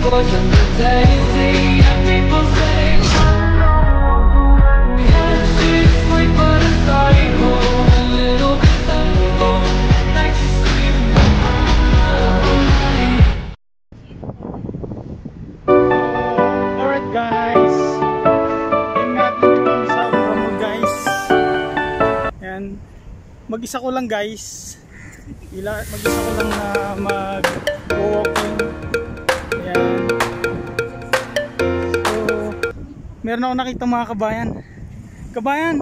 fortune the daisy, and people say she's sweet but a psycho, a little bit psycho, like she's screaming. Alright guys, yun nga dito sa Ramon guys. Yan, mag-isa ko lang guys. Mag-isa ko lang na mag-walking. Ayan. So, meron ako nakita mga kabayan. Kabayan,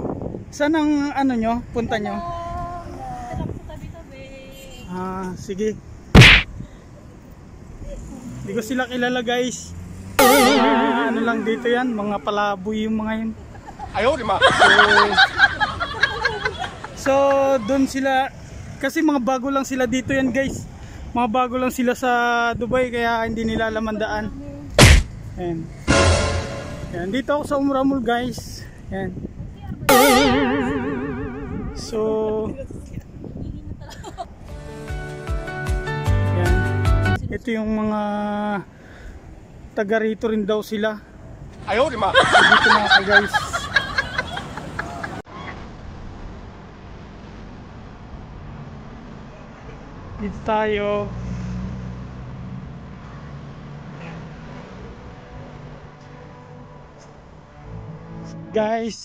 saan ang ano nyo? Punta nyo? Ah, sige. Hindi ko sila kilala guys. Ano lang dito yan, mga palaboy yung mga yun. Ayaw, di ma. So, doon sila. Kasi mga bago lang sila dito yan guys. Mga bago lang sila sa Dubai kaya hindi nila alam ang daan. Ayan. Ayan. Dito ako sa Umramul guys. Ayan. So ayan. Ito yung mga taga rito rin daw sila. Ayaw, di ma. So, dito na ako guys. Dito tayo. Guys,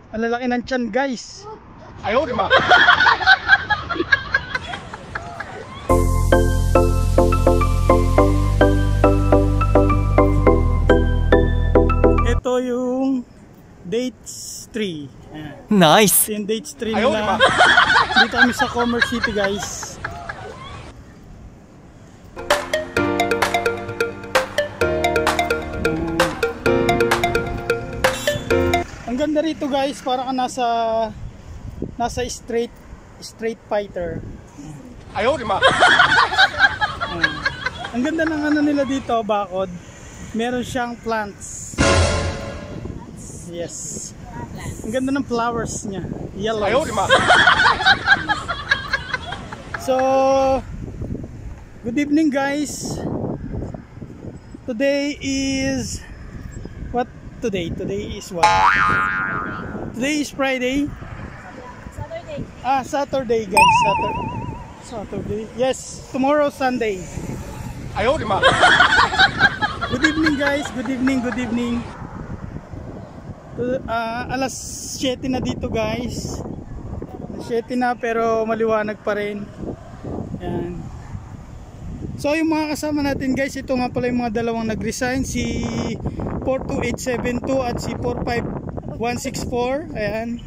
ang lalaki ng tiyan guys. Ayaw, di ma. Ito yung Dates 3. Nice. Ito yung Dates 3 Ayaw, di nila. ma. Dito kami sa Commerce City guys. Ang ganda rito guys, para ka nasa street fighter. Ayaw, di ma. Ang ganda ng ano nila dito, bakod. Meron siyang plants. Yes. Ang ganda ng flowers niya. Yellow. Ayaw, di ma. So, good evening guys. Today is what today? Today is what? Today is Friday. Saturday. Saturday guys. Saturday. Yes, tomorrow Sunday. Ayaw, di ma. Good evening guys. Good evening. Alas 7 na dito guys. 7 na pero maliwanag pa rin. Yan. So yung mga kasama natin guys, ito nga pala yung mga dalawang nag-resign, si 42872 at si 45164. Ayan.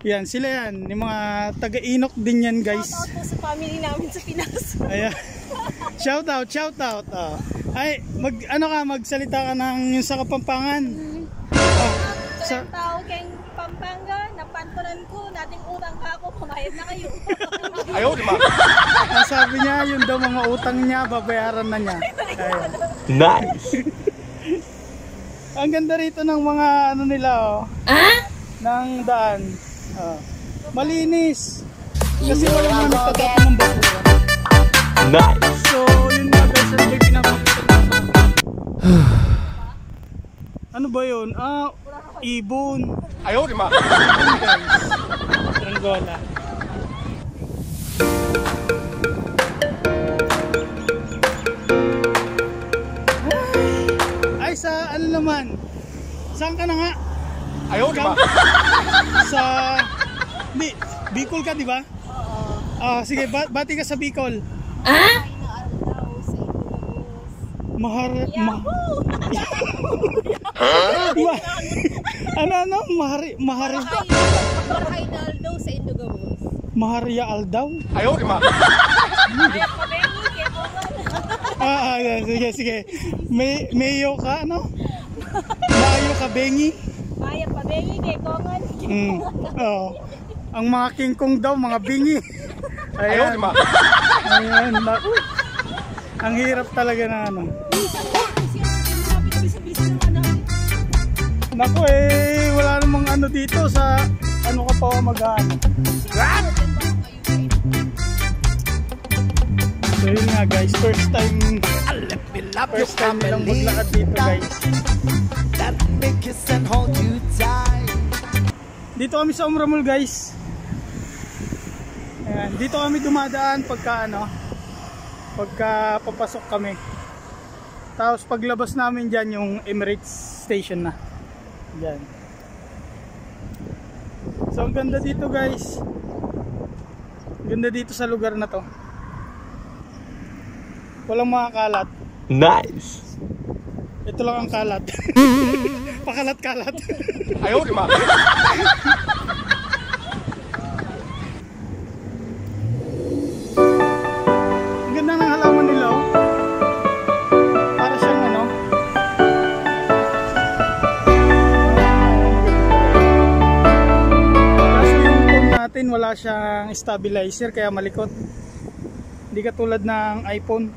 Yan, sila yan. Yung mga taga-Inok din yan guys. Shout out po sa family namin sa Pinas. Ayan. Shout out. Ay, magsalita ka ng yung sa Kapampangan. Sa tao kayong Pampanga, napantunan ko, nating utang ka ako, pumayad na kayo. Ayaw, di ma. Ang sabi niya, yun daw mga utang niya, babayaran na niya. Ayan. Nice. Ang ganda rito ng mga ano nila, oh. Ng daan. Malinis. Kasi walang nagtatapon ng basura. Nice. So, yun nga guys, ano ba yung pinapakita natin? Ano ba yun? Ibon. Ayaw, di ma. Ibon guys. Tranggola. Ay, sa ano naman? Saan ka na nga? Ayaw, di ma. Sa... Hindi, Bicol ka, di ba? Oo. Sige, bati ka sa Bicol. Aldaw sa Indogabos. Maharia Aldaw? Ayaw, di ma. Kaya pabengi, kaya kongan. Sige. Mayo ka, ano? Mayo ka, bengi? Kaya pabengi, kaya kongan. Oo. Ang mga King Kong daw, mga bingi. Ayaw, di ma. Ayan, naku. Ang hirap talaga na ano. Naku wala namang ano dito sa ano ka pa mag-ano. So So yun nga guys, first time nilang maglakad dito guys. Dito kami sa Umramul guys. Ayan, dito kami dumadaan pagka papasok kami. Tapos paglabas namin dyan yung Emirates Station na. Dyan. So ang ganda dito guys. Ganda dito sa lugar na to. Walang mga kalat. Nice. Ito lang ang kalat. Pakalat-kalat. Ayaw, di ba? Ang ganda ng halaman nila oh. Para siyang Kaso yung phone natin wala siyang stabilizer kaya malikot. Hindi katulad ng iPhone.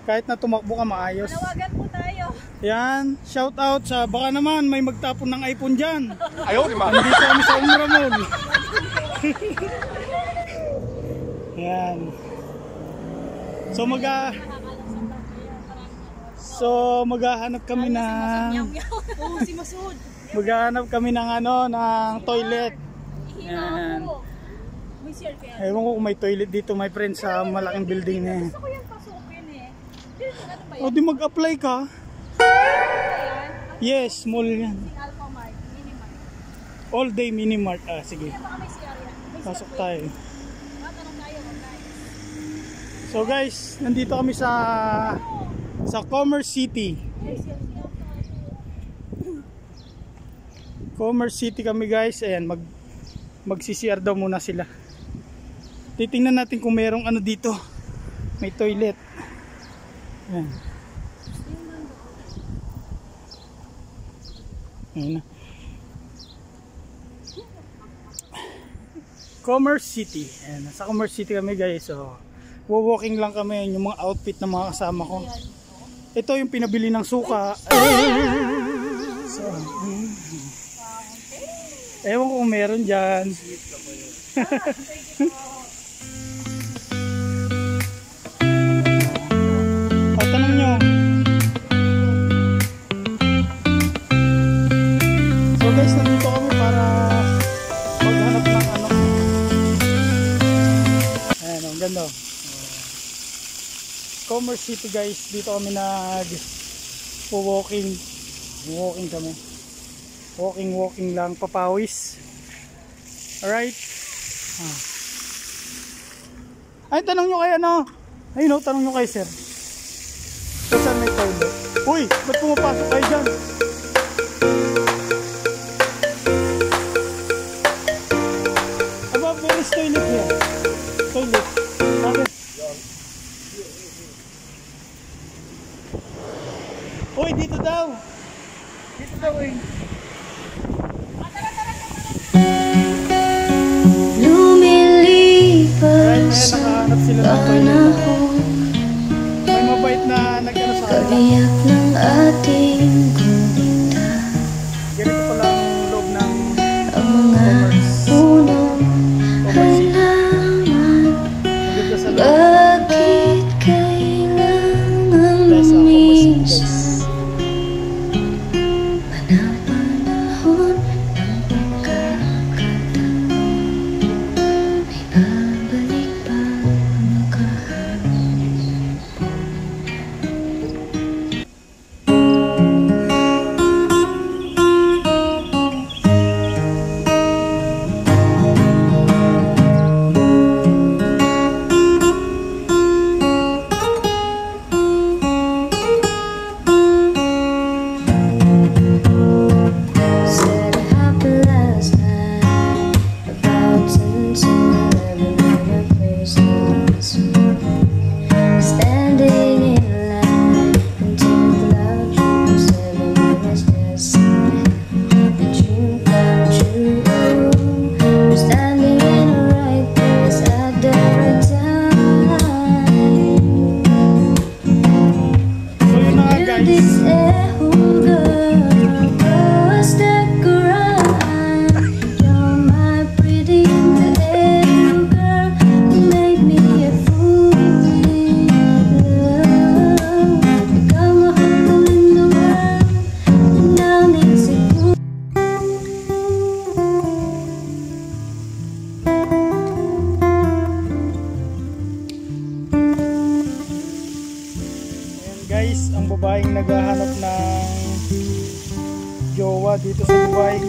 Kahit na tumakbo ka maayos. Nawagan po tayo. Yan, shout out sa baka naman may magtapon ng iPhone dyan. Ayaw, di ba? Nandito kami sa Umramul. Yan. Maghahanap kami ng Oo, si Masud. maghahanap kami ng ng toilet. Yan. May share kaya. Ewan ko kung may toilet dito, my friend, sa malaking building na yan. Gusto ko yung pasukin eh. Ano ba O di mag-apply ka. yan? Yes, mall yan. Alpha Mart, Minimart. All day minimart. Ah, sige. Baka may CR yan. May Pasok CR. tayo. Tanong tayo online. So guys, nandito kami sa Commerce City. Commerce City kami guys. Ayan, mag-CCR daw muna sila. Titingnan natin kung merong dito. May toilet. Ayan. Ayan na. Commerce City. Ayan, sa Commerce City kami guys. So, walking lang kami. Yung mga outfit ng mga kasama ko. Ito yung pinabili ng suka. So, ewan ko kung meron dyan. O, tanong nyo. So guys, nandito kami para maghanap ng ayan, ang ganda. Commerce City guys, dito kami walking kami. Walking lang, papawis. Alright. Ay, tanong nyo kay ayun o, tanong nyo kay sir. So, saan may toilet? Uy, ba't pumapasok kayo dyan? Aba, where is toilet here? Toilet. Bakit? Uy, dito daw. Dito daw eh. Ayan, nakahanap sila ng toilet. May mabait na nag-ano sa kanila. Kabiyak ng ating babaeng naghahanap ng jowa dito sa Dubai.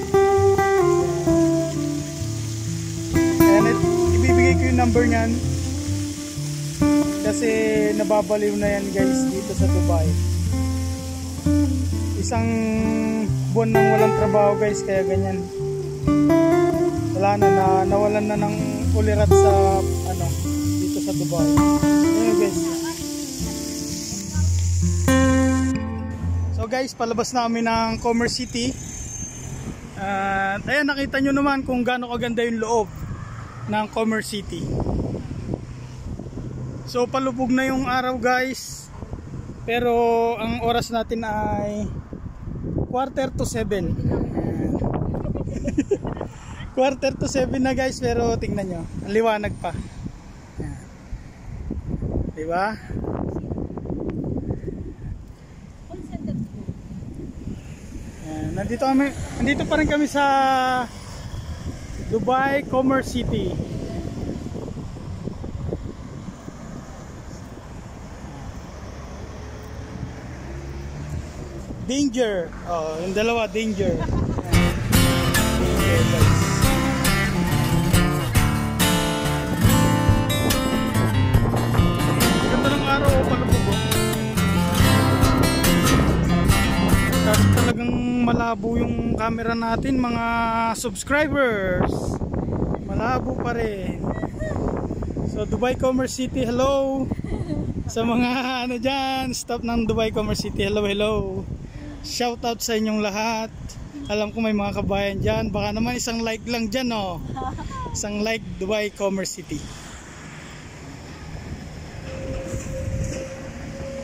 Ayan, ibibigay ko yung number niyan kasi nababaliw na yan guys dito sa Dubai. Isang buwan nang walang trabaho guys, kaya ganyan. Wala na, nawalan na ng ulirat sa dito sa Dubai. Ayan guys. So guys, palabas namin ng Commerce City. Ayan, nakita nyo naman kung gaano kaganda yung loob ng Commerce City. So palubog na yung araw guys, pero ang oras natin ay 6:45. 6:45 na guys, pero tingnan nyo, ang liwanag pa. Diba? Nandito pa rin kami sa Dubai Commerce City. Danger. Oh, yung dalawa danger. Danger guys. Ganda ng araw o palubog. Kasi talagang malabo yung camera natin mga subscribers. Malabo pa rin. So Dubai Commerce City, hello. Sa mga dyan, staff ng Dubai Commerce City, hello, hello. Shout out sa inyong lahat. Alam ko may mga kabayan dyan. Baka naman isang like lang dyan, oh. Isang like, Dubai Commerce City.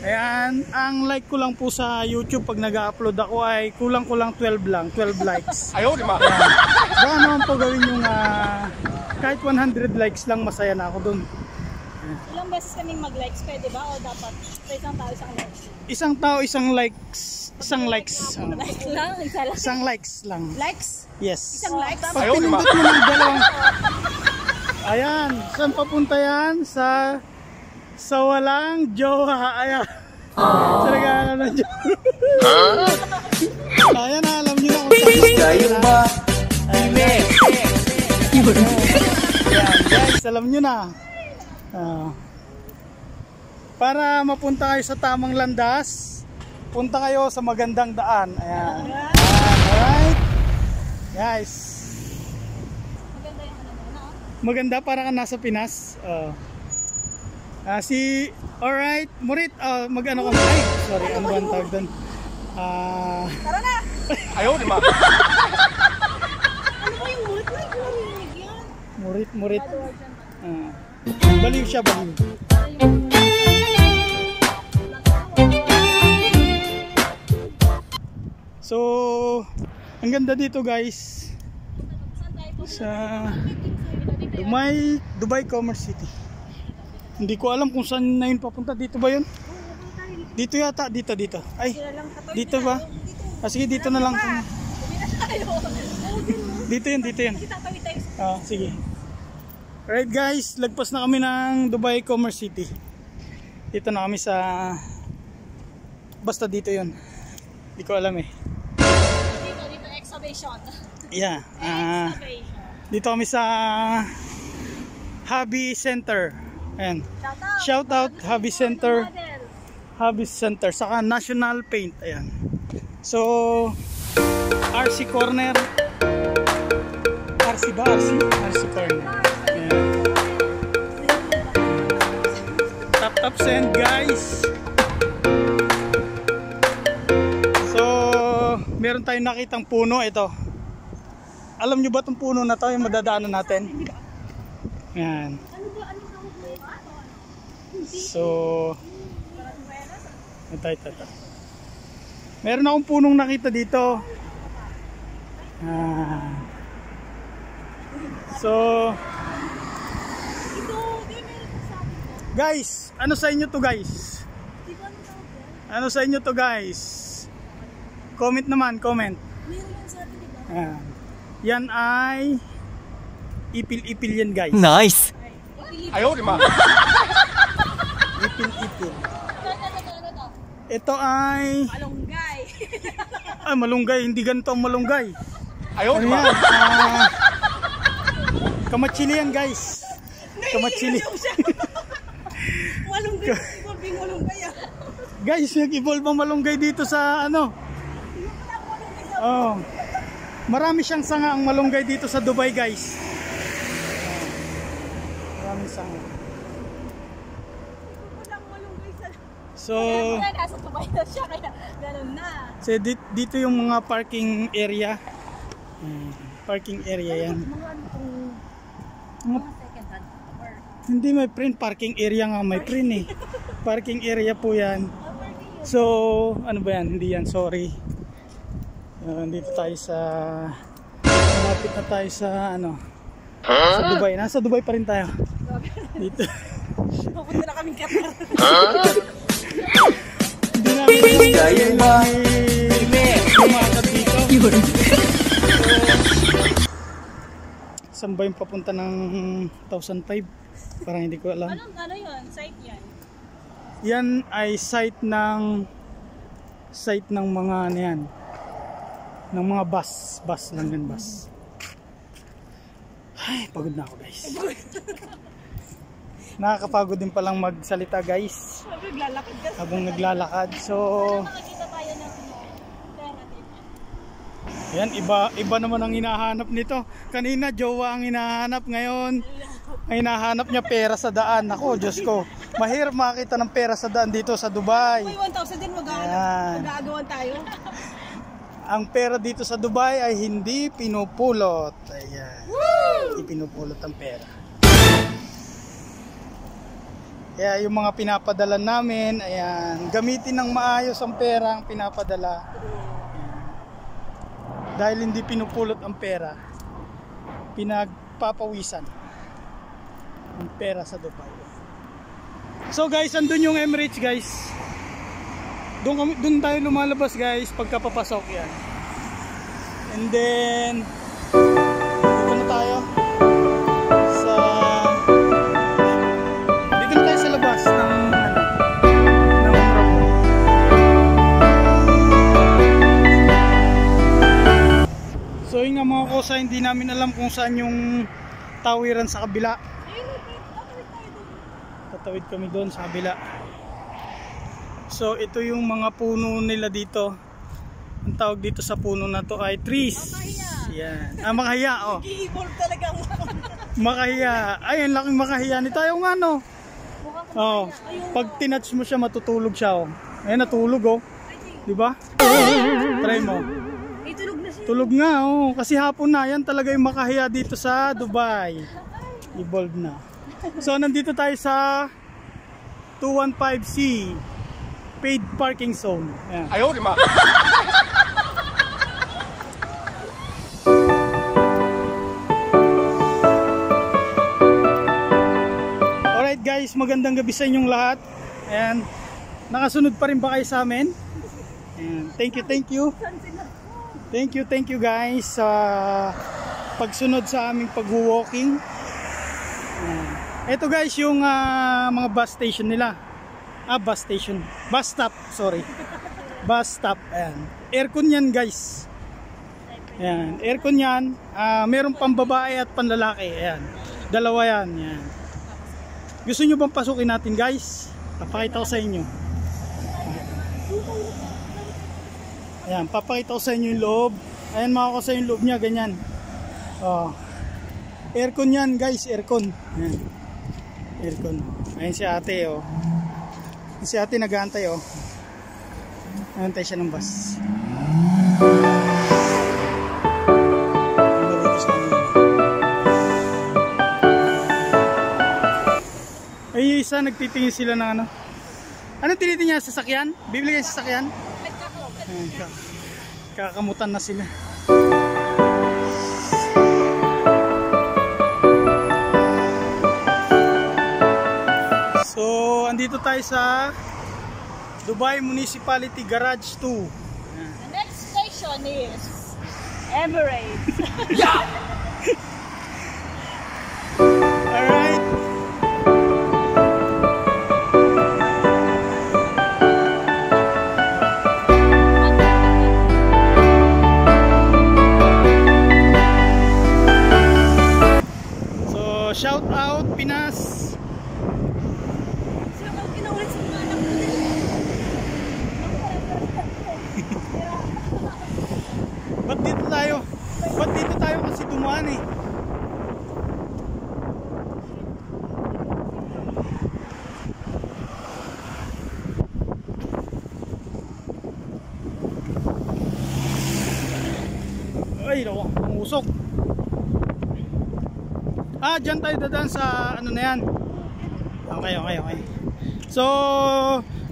Ayan, ang like ko lang po sa YouTube pag nag-upload ako ay kulang-kulang 12 lang, 12 likes. Ayaw, di ba? Baka naman po gawin yung kahit 100 likes lang, masaya na ako dun. Ilang beses kaming mag-likes, pwede ba? O dapat sa isang tao isang likes? Isang tao, isang likes. Isang likes. Like lang? Isa lang? Isang likes lang. Likes? Yes. Isang likes? Pag pinindot mo ng dalawang... Ayan, saan papunta yan? Sa walang jowa. Ayan. Sa naghahanap ng jowa. Ayan, alam nyo na kung saan. Kayo ba? Ayan guys, alam nyo na. Para mapunta kayo sa tamang landas, punta kayo sa magandang daan. Ayan. Alright. Guys. Maganda yung ano. Maganda para ka nasa Pinas. Alright, Murit, mag-ano ka ba? Ay, sorry, ano ba ang tawag doon? Tara na! Ayaw, di ba? Ano ba yung mulit? Ay, narinig yan. Murit. Baliw siya, baliw. So, ang ganda dito guys. Sa Dubai Commerce City. Hindi ko alam kung saan na yun papunta. Dito ba yun? Dito yata, dito. Ay, dito ba? Sige, dito na lang. Dito yun. Sige. Alright guys, lagpas na kami ng Dubai Commerce City. Dito na kami sa... Basta dito yun. Hindi ko alam eh. Dito, excavation. Yeah. Excavation. Dito kami sa Hobby Center. Ayan. Shout out Hobby Center. Hobby Center. Saka National Paint. Ayan. So, RC Corner. RC ba? RC Corner. Ayan. Tap send guys. So, meron tayong nakitang puno. Ito. Alam nyo ba itong puno na to yung madadaanan natin? Ayan. So, ito. Meron akong punong nakita dito. So, guys, ano sa inyo to guys? Ano sa inyo to guys? Comment naman, comment. Yan ay ipil-ipil yan guys. Nice. Ayaw, di ba? Ipil-ipil. Ito ay Malunggay. malunggay, hindi ganito ang malunggay. Ayaw, Ano di ba? yan? Kamatsili yan guys. Kamatsili. Malunggay. Ibang malunggay ah. Guys, nag-evolve ang malunggay dito sa ano. Oh. Marami siyang sanga ang malunggay dito sa Dubai guys. Maraming sanga. Walang malunggay sa... So, Kaya nasa Dubai na siya, kaya ganun na. so dito yung mga parking area. Parking area yan. Mga ano kung... Mga Mga second hand or... Hindi may print, parking area nga may print eh. Parking area po yan. So, ano ba yan? Hindi yan, sorry. Dito tayo sa malapit na tayo sa ano sa Dubai. Nasa Dubai pa rin tayo. Dito. Pupunta na kaming Qatar. Hindi namin lumakad dito. So, saan ba yung papunta ng 1,005? Parang hindi ko alam. Ano yun? Site yan? Yan ay site ng mga ano yan, ng mga bus lang yan, bus. Ay, pagod na ako guys. Nakakapagod din palang magsalita guys Sabi, naglalakad ka. habang naglalakad. So Makakita tayo ng pera dito. yan, iba naman ang hinahanap nito. Kanina jowa ang hinahanap, ngayon ang hinahanap niya pera sa daan. Ako, Diyos ko, mahirap makita ng pera sa daan dito sa Dubai. Uy, 1,000 din Ayan. mag-aagawan tayo. Ang pera dito sa Dubai ay hindi pinupulot. Ayan. Hindi pinupulot ang pera. Kaya yung mga pinapadala namin, ayan, gamitin ng maayos ang pera ang pinapadala. Ayan. Dahil hindi pinupulot ang pera, pinagpapawisan ang pera sa Dubai. So guys, andun yung Emirates guys. Doon tayo lumalabas guys pagka papasok yan. And then dito na tayo sa labas ng Umrah. So yun nga mga kosa, hindi namin alam kung saan yung tawiran sa kabila. Tatawid kami doon sa kabila. So ito yung mga puno nila dito. Ang tawag dito sa puno na to ay trees. Yan. Makahiya, oh. I-evolve talaga ang Makahiya. Ay, ang laking makahiya nito. Ayaw nga, no. Oh, pag tinouch mo siya, matutulog siya, oh. Ayun, natulog, oh. Di ba? Try mo. Itulog na siya. Tulog nga, oh. Kasi hapon na, yan talaga yung makahiya dito sa Dubai. Evolved na. So, nandito tayo sa 215C. Paid parking zone. Ayan. Ayaw, di ba? Alright guys, magandang gabi sa inyong lahat. Ayan. Nakasunod pa rin ba kayo sa amin? Ayan. Thank you. Thank you guys sa pagsunod sa aming pag-walking. Ito guys yung mga bus station nila. Bus stop, sorry. Bus stop, ayan. Aircon yan guys. Ayan, aircon yan. Meron pang babae at panlalaki. Ayan, dalawa yan. Ayan. Gusto nyo bang pasukin natin guys? Papakita ko sa inyo. Ayan, papakita ko sa inyo yung loob. Ayan mga kosa, yung loob niya, ganyan. Aircon yan guys, aircon. Ayan. Aircon. Ayan si ate, oh. Si ate nag-aantay, oh. Nag-aantay siya ng bus. Ay, isa nagtitingin sila ng ano. Ano tinitingin niya? Sasakyan? Bibili kayo sasakyan? Ayan, kakamutan na sila. So, andito tayo sa Dubai Municipality Garage 2. The next station is Emirates. Alright. shout out Pinas. Sila pag kinaulit sa mga anak ko din. Ba't dito tayo? Ba't dito tayo kasi dumaan eh? Ay, naku, ang usok. Dyan tayo dadaan sa ano na yan. Okay. So,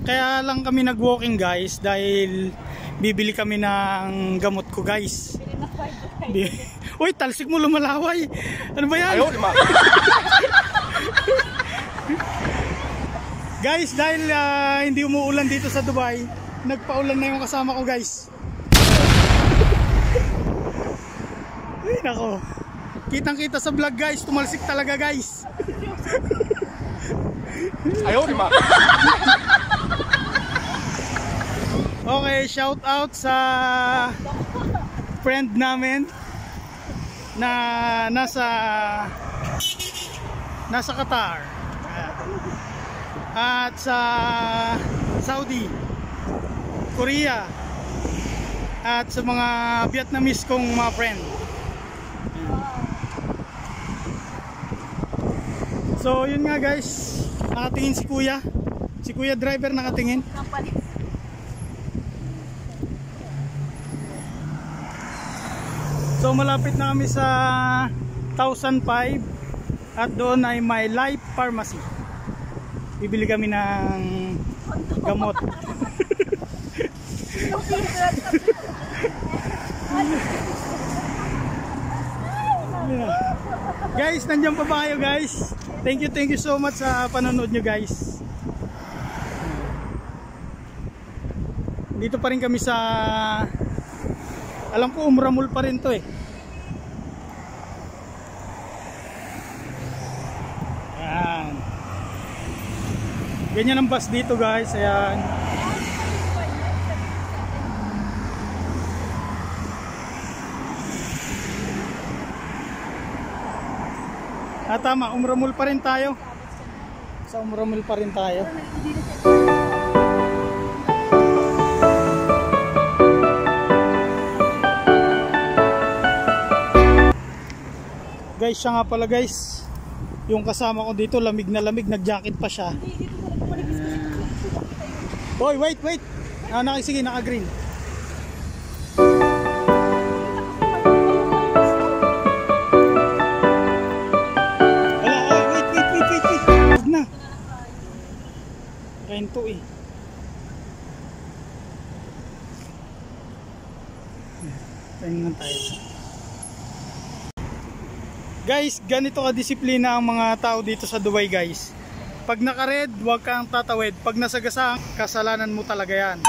kaya lang kami nag-walking guys dahil bibili kami ng gamot ko guys. Uy, talsik mo lumalaway. Ano ba yan? Ayaw, di ba? Guys, dahil hindi umuulan dito sa Dubai, nagpaulan na yung kasama ko guys. Ay, nako. Kitang-kita sa vlog guys, tumalsik talaga guys. Ayaw, di ba? Okay, shout out sa friend namin na nasa Qatar at sa Saudi, Korea at sa mga Vietnamese kong mga friend. So yun nga guys, nakatingin si kuya driver nakatingin. So malapit na kami sa 1,005 at doon ay may Life Pharmacy. Bibili kami ng gamot. Guys, nandiyan pa ba kayo guys? Thank you so much sa panonood nyo guys. Dito pa rin kami sa, alam ko Umramul pa rin to eh. Ayan. Ganyan ang bus dito guys. Ayan. Tama, Umramul pa rin tayo. Sa Umramul pa rin tayo. Guys, siya nga pala guys. Yung kasama ko dito, lamig na lamig, nag-jacket pa siya. Hoy, wait. Sige, naka-green. To eh. Tingnan tayo. Guys, ganito kadisiplina ang mga tao dito sa Dubai guys. Pag naka-red, huwag kang tatawid. Pag nasagasa, kasalanan mo talaga yan.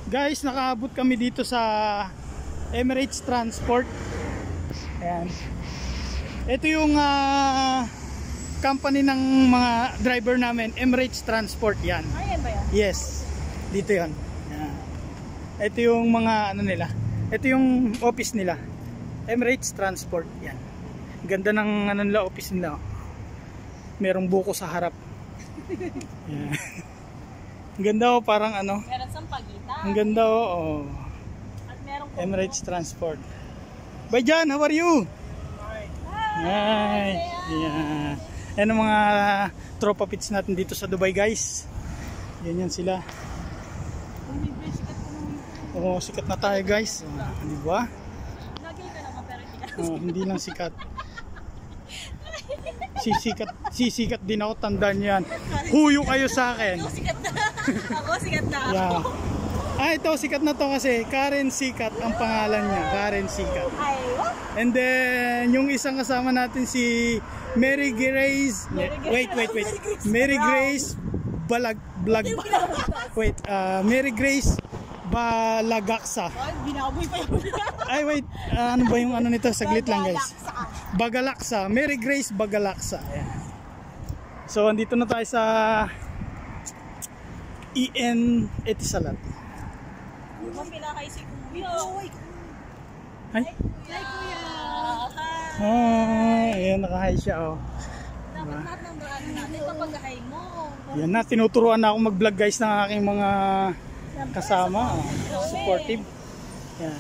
Guys, nakaabot kami dito sa Emirates Transport. Ayan. Ito yung company ng mga driver namin, Emirates Transport yan. Ayan ba yan? Yes, dito yan. Ito yung mga ano nila. Ito yung office nila, Emirates Transport yan. Ganda ng ano nila, office nila. Merong buko sa harap. Yan. Ang ganda oh, parang ano. Meron sang pagitan. Ang ganda oh. At merong Emirates Transport. Bye Jan, how are you? Hi. Yeah. Yan ang mga tropa pits natin dito sa Dubai guys. Yan sila. Oo, sikat na tayo guys. Di ba? Lagi ka naman pero hindi Hindi lang sikat. Sisikat din ako, tandaan yan. Huyo kayo sa akin. sikat na. Ako sikat na ako. Yeah. Ito sikat na to kasi Karen Sikat ang pangalan niya. Karen Sikat. Ay, what? And then yung isang kasama natin si Mary Grace. Wait. Mary Grace Mary Grace Balagaksa. Ay, binaboy pa yun. Ay wait, ano ba yung ano nito? Saglit lang guys. Bagalaksa. Mary Grace Bagalaksa. Ayan. So andito na tayo sa EN Etisalat. Yung pinakay si Kuya. Ay. Hi, kuya. Oh, ayan, naka-hi siya, oh. Dapat lahat ng daan natin papagahay mo. Yan na, tinuturuan na ako mag-vlog guys ng aking mga kasama. Oh. Supportive. Yan.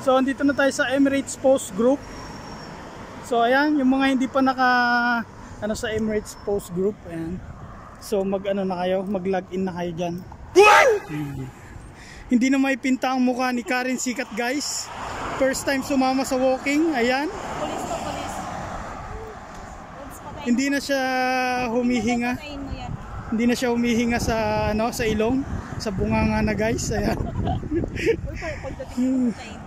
So, andito na tayo sa Emirates Post Group. So, ayan, yung mga hindi pa sa Emirates Post Group, ayan. So, mag-ano na kayo, mag-login na kayo dyan. Hindi na may pinta ang mukha ni Karen Sikat guys. First time sumama sa walking, ayan. Police to police. Hindi na siya humihinga. Patayin mo yan. Hindi na siya humihinga sa sa ilong, sa bunganga na guys, ayan. Pagdating mo patayin.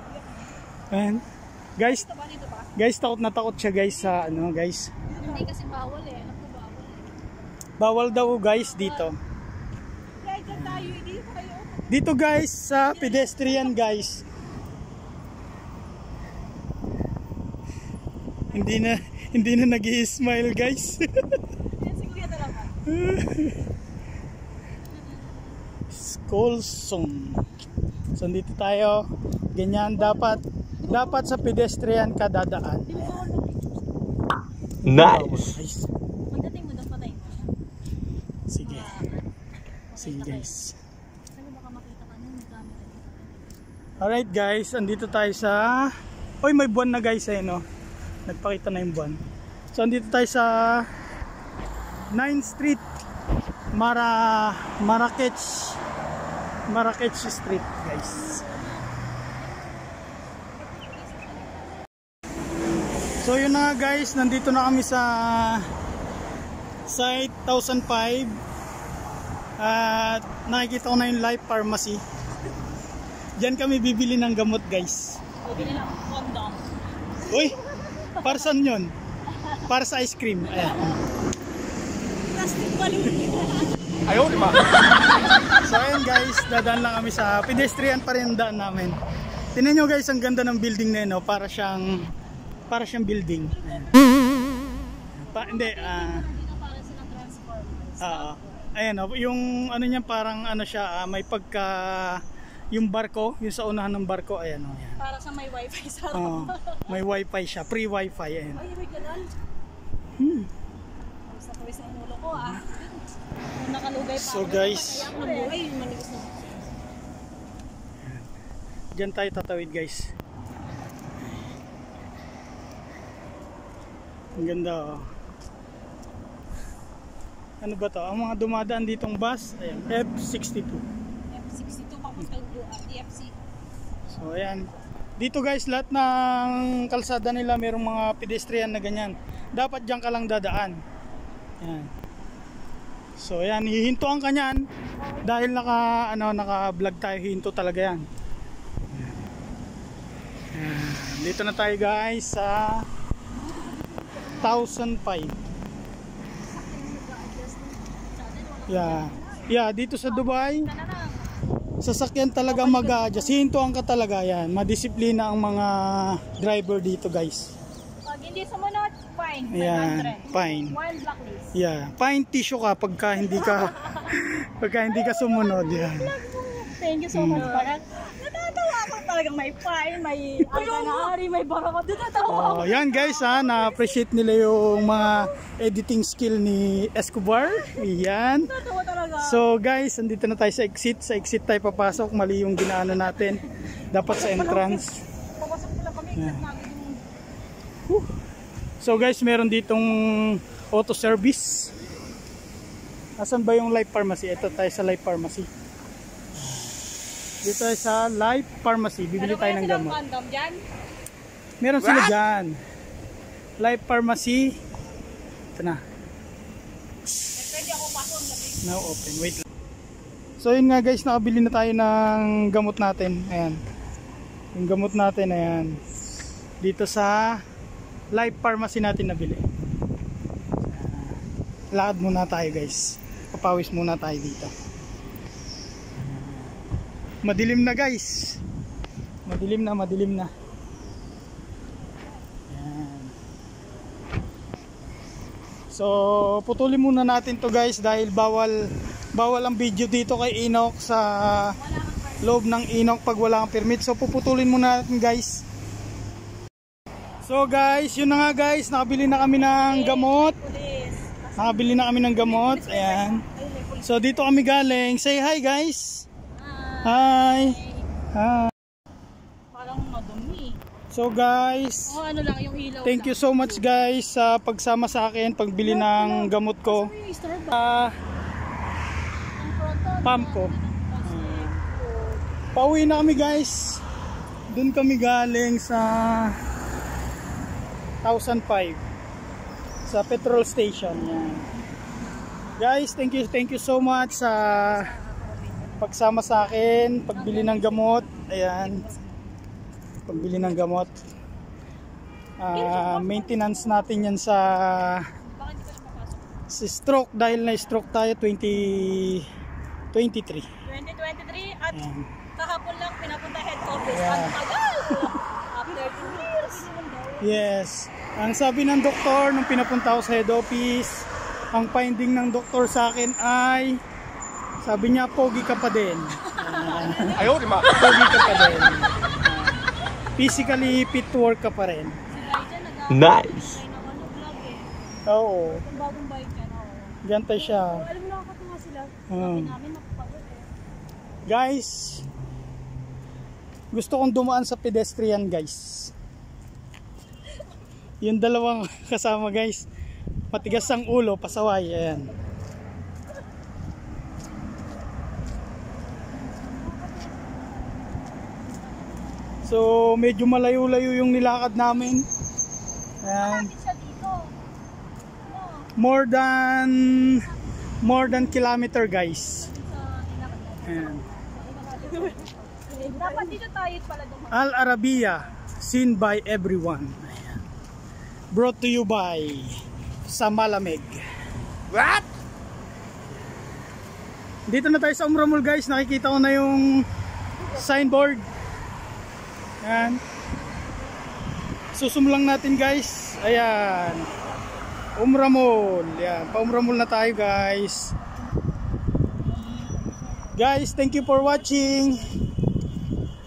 Ayan. Guys, Dito ba? Dito ba? guys, takot na takot siya guys sa guys. Hindi kasi bawal eh. Alam ko bawal. Bawal daw guys dito. Kaya dyan tayo. Dito kayo. Dito guys sa pedestrian guys. Hindi na nag-i-smile guys. Yan si kuya talaga. School zone. So dito tayo. Ganyan dapat sa pedestrian ka dadaan. Nice. Guys. Pagdating mo doon patayin mo siya. Sige. Sige guys. Kasi baka makita ka nun. May camera dito. Alright guys, andito tayo sa... Oy, may buwan na guys eh, no? Nagpakita na yung buwan. So, andito tayo sa 9th Street, Marrakech Street guys. So, yun na guys, nandito na kami sa Site 1005 at nakikita ko na yung Life Pharmacy. Diyan kami bibili ng gamot guys. Bibili lang condom. Uy, para saan yun? Para sa ice cream. Ayan. Plastic balloon. Ayaw, di ba? So ayan guys, dadaan lang kami sa pedestrian pa rin daan namin. Tingnan nyo guys, ang ganda ng building na yun, no? Para siyang building. Ayan. Hindi, Dito para silang transformers. ayan, yung ano niya parang siya, may pagka yung barko, yung sa unahan ng barko, ayan o. Ayan. Para sa may wifi sa May wifi siya, free wifi, ayan. Ay, may ganun. Sa pawis ng ulo ko ah. Kung nakalugay pa So, ako, guys. kaya ako nabuhay, yung manigas na. Diyan tayo tatawid guys. Ang ganda oh. Ano ba to? Ang mga dumadaan ditong bus, ayan, F62. F62 tapos DFC. So ayan. Dito guys, lahat ng kalsada nila mayroong mga pedestrian na ganyan. Dapat diyan ka lang dadaan. Ayan. So ayan, hihintuan ka niyan dahil naka-vlog tayo, hihinto talaga yan. Ayan. Dito na tayo guys sa 1005. Yeah, dito sa Dubai, sasakyan talaga mag-adjust. Hihintuan ka talaga yan. Madisiplina ang mga driver dito guys. Pag hindi sumunod, fine. Ayan, 500. fine. One blacklist. Yeah, fine tissue ka pagka hindi ka sumunod yan. Thank you so much. Parang natatawa ako talagang may fine, may alkanari, may barakot. Natatawa ako. Oh, yan guys na-appreciate nila yung mga editing skill ni Escobar. Yan. Natatawa talaga. So guys, andito na tayo sa exit. Sa exit tayo papasok. Mali yung ginaano natin. Dapat sa entrance. Papasok ko lang kami, except namin yung... So guys, meron ditong auto service. Asan ba yung Life Pharmacy? Ito tayo sa Life Pharmacy. Dito tayo sa Life Pharmacy. Bibili tayo ng gamot. Condom dyan? Meron sila dyan. Life Pharmacy. Ito na. Pwede ako pasok ang gabi. Now open. Wait lang. So yun nga guys, nakabili na tayo ng gamot natin. Ayan. Yung gamot natin, ayan. Dito sa Life Pharmacy natin nabili. Lakad muna tayo guys. Papawis muna tayo dito. Madilim na guys. Madilim na. Ayan. So putulin muna natin to guys dahil bawal bawal ang video dito kay Enoch sa loob ng Enoch pag wala kang permit. So puputulin muna natin guys. So guys, yun na nga guys, nakabili na kami ng gamot. Nakabili na kami ng gamot. Ayan. So dito kami galing. Say hi guys. Hi. Hi. Parang madumi. So guys, Ano lang yung ilaw. thank you so much guys sa pagsama sa akin pagbili ng gamot ko. Pump ko. Pauwi na kami guys. Doon kami galing sa 1,005 sa petrol station. Yan. Guys, thank you so much sa pagsama sa akin, pagbili ng gamot. Ayan. Pagbili ng gamot. Maintenance natin yan sa stroke dahil na-stroke tayo 2023. 2023 at kahapon lang pinapunta head office. Ang tagal! After 2 years. Yes. Ang sabi ng doktor nung pinapunta ko sa head office, ang finding ng doktor sa akin ay, sabi niya, pogi ka pa din. Ayaw, di ma. Pogi ka pa din. Physically fit to work ka pa rin. Nice. Oo. Kung bagong bike yan, Ganta siya. alam mo nakakatuwa sila. Hmm. Sabi namin mapapagod Guys, gusto kong dumaan sa pedestrian guys. Yung dalawang kasama guys, matigas ang ulo, pasaway. Ayan. So medyo malayo-layo yung nilakad namin. Ayan. siya dito. More than kilometer guys. Ayan. Dapat dito tayo pala dumaan. Al Arabiya, seen by everyone. Ayan. Brought to you by sa Malamig. What? Dito na tayo sa Umramul guys, nakikita ko na yung signboard. Ayan. Susum lang natin guys. Ayan. Umramul. Ayan. Pa-Umramul na tayo guys. Guys, thank you for watching.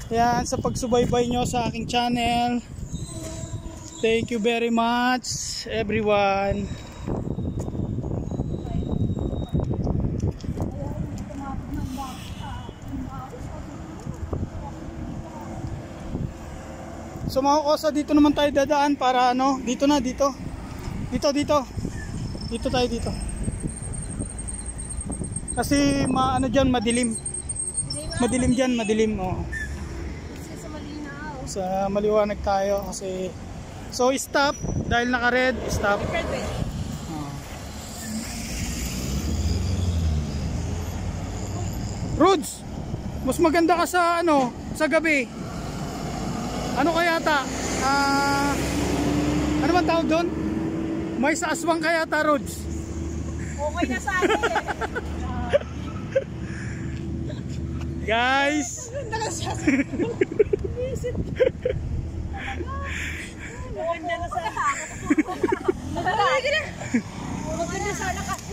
Ayan, sa pagsubaybay nyo sa aking channel. Thank you very much everyone. So mga kosa, dito naman tayo dadaan para ano, dito na, dito. Dito tayo dito. Kasi ano dyan, madilim. Madilim dyan, madilim. Oh. Sa malinaw. Sa maliwanag tayo kasi. So stop, dahil naka-red, stop. Red way. Roads, mas maganda ka sa ano, sa gabi. Ano kaya ta? Ano man tawag doon? May sa aswang kaya ta, Roads. Okay na sa akin. Guys, Maganda na sa akin. Maganda sana kasi.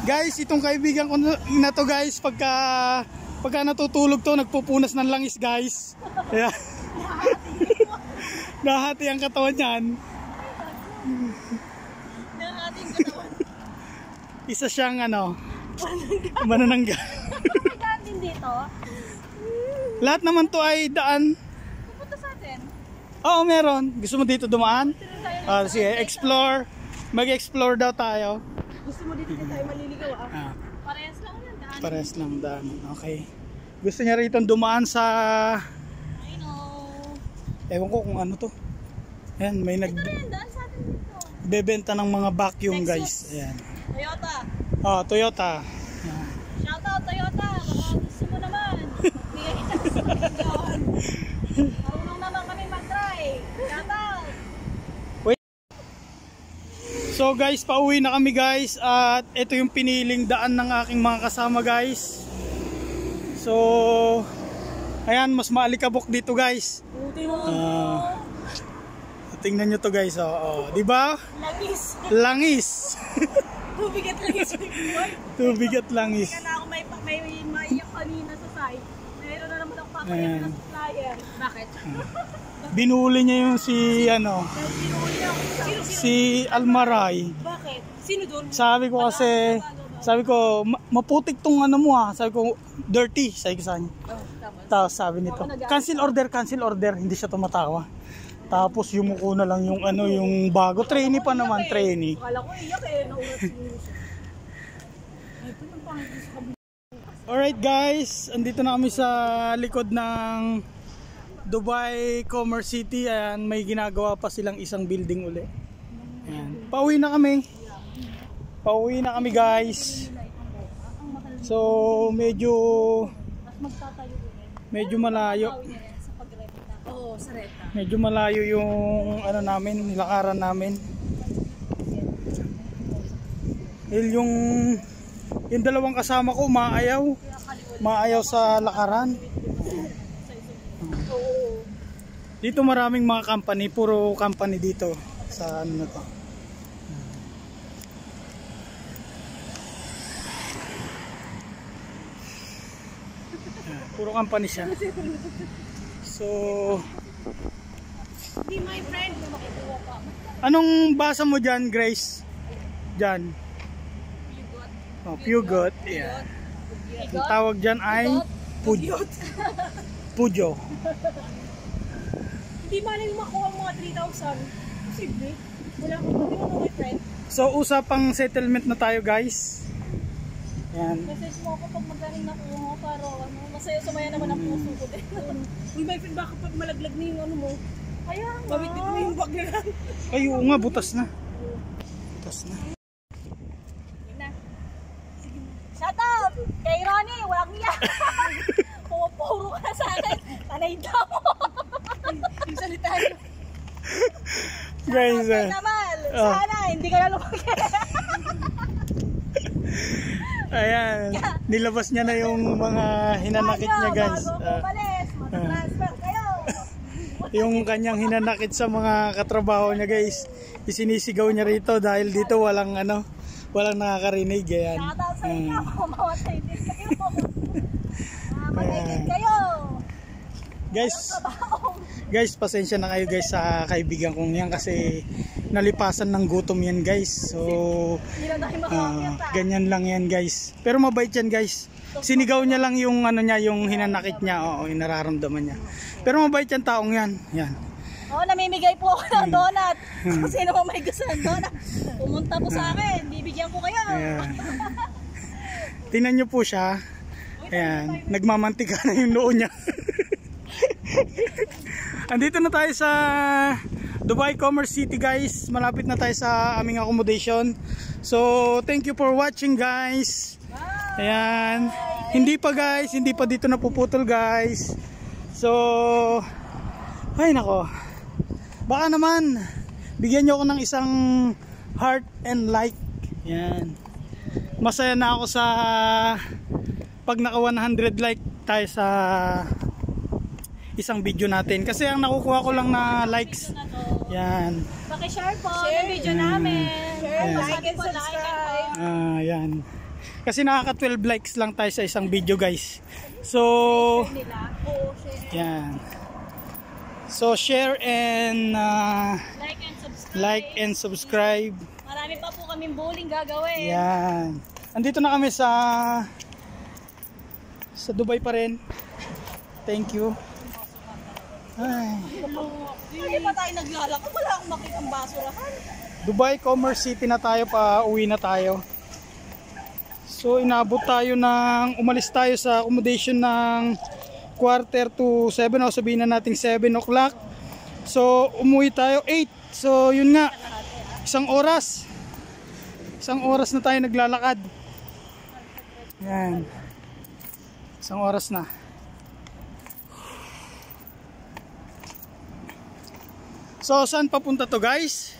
guys, itong kaibigan ko na to guys, pagka natutulog to, nagpupunas ng langis guys. Ayan. Nahati ang katawan niyan. Isa siyang ano, mananangga. Maganda din dito. Lahat naman to ay daan. Pupunta sa atin. Oo, meron. Gusto mo dito dumaan? Sige, explore. Mag-explore daw tayo. Gusto mo dito tayo maliligaw Ah, Parehas lang yan. Daan. pares lang daan. Okay. Gusto niya rito dumaan sa... I know. Ewan ko kung ano to. Ayan, may Ito rin, daan sa atin dito. nagbebenta ng mga vacuum Lexus. guys. Ayan. Toyota. Oh, Toyota. Ayan. Shout out Toyota. Baka gusto mo naman. Bigay kita sa pagkawan. Marunong naman kami mag-try. Shout out. So guys, pauwi na kami guys. At ito yung piniling daan ng aking mga kasama guys. So, ayan, mas maalikabok dito guys. Buti mo. Tingnan nyo to guys. Oh, di ba? Langis. Langis. Tubigat langis. Tubigat langis. Kaya na ako may may maiyak kanina sa site. Meron na naman ang papayak na supplier. Bakit? Binuli niya yung si ano, si Almaray. Bakit? Sino doon? Sabi ko kasi, sabi ko, maputik tong ano mo ha. Sabi ko, dirty. Sabi ko sa kanya. Tapos sabi nito, cancel order. Hindi siya tumatawa. Tapos yumuko na lang yung ano, yung bago. Trainee pa naman, trainee. Akala ko iyak eh. Naurat siguro siya. Ay, po yung pangit sa kabila. Alright guys, andito na kami sa likod ng Dubai Commerce City. Ayan, may ginagawa pa silang isang building uli. Ayan. Pauwi na kami guys. So medyo malayo. Oo, sa reta. Medyo malayo yung ano namin, nilakaran namin. Yung dalawang kasama ko maayaw sa lakaran. Dito maraming mga company, puro company dito sa ano na to. Puro company siya. So, Hindi, my friend. anong basa mo dyan, Grace? Dyan. Oh, Pugot. Yeah. Ang tawag dyan ay Pujo. Pujo. Hindi ba nila makuha ang mga 3,000? Posible. Wala akong pagkino, my friend. So, usapang settlement na tayo, guys. Yan. Message mo ako pag magaling nakuha mo para ano, masaya sumaya naman ang puso ko din. Uy, my friend, baka pag malaglag na yung ano mo. Kaya nga. Mabitit mo yung bag na lang. Ay, oo nga, butas na. Butas na. Shut up! Kay Ronnie, walang niya. Pumapuro ka na sa akin. Tanay daw. Yung salita niyo. Guys, Naman, sana hindi ka na lumagay. ayan. Nilabas niya na yung mga hinanakit niya, guys. Bago pumalis, mag-transfer kayo. Yung kanyang hinanakit sa mga katrabaho niya, guys. Isinisigaw niya rito dahil dito walang ano, walang nakakarinig. Ayan. Shoutout sa inyo, mamatay din kayo. Mamatay din kayo. Guys, pasensya na kayo guys sa kaibigan kong yan kasi nalipasan ng gutom yan guys. So, ganyan lang yan guys. Pero mabait yan guys. Sinigaw niya lang yung ano niya, yung hinanakit niya, yung nararamdaman niya. Pero mabait yan taong yan. Yan. Oo, namimigay po ako ng donut. Kung sino mo may gusto ng donut, pumunta po sa akin, bibigyan ko kayo. Ayan. Tingnan niyo po siya. Ayan, nagmamantika na yung noo niya. Andito na tayo sa Dubai Commerce City guys. Malapit na tayo sa aming accommodation. So, thank you for watching guys. Ayan. Hindi pa guys, hindi pa dito napuputol guys. So, ay nako. Baka naman bigyan niyo ako ng isang heart and like. Ayan. Masaya na ako sa pag naka 100 like tayo sa isang video natin kasi ang nakukuha ko lang na likes. Yan. Paki-share po ng video namin. Share, like and subscribe. Yan. Kasi nakaka 12 likes lang tayo sa isang video guys. So, yan. So share and like and subscribe. Marami pa po kaming bowling gagawin. Yan. Andito na kami sa Dubai pa rin. Thank you. Ay. Hindi pa tayo naglalako. Wala akong makitang basurahan. Dubai Commerce City na tayo, pa uwi na tayo. So inabot tayo ng umalis tayo sa accommodation ng 6:45 o sabihin na natin 7 o'clock. So umuwi tayo 8. So yun nga, isang oras na tayo naglalakad. Yan, isang oras na. So saan papunta to guys?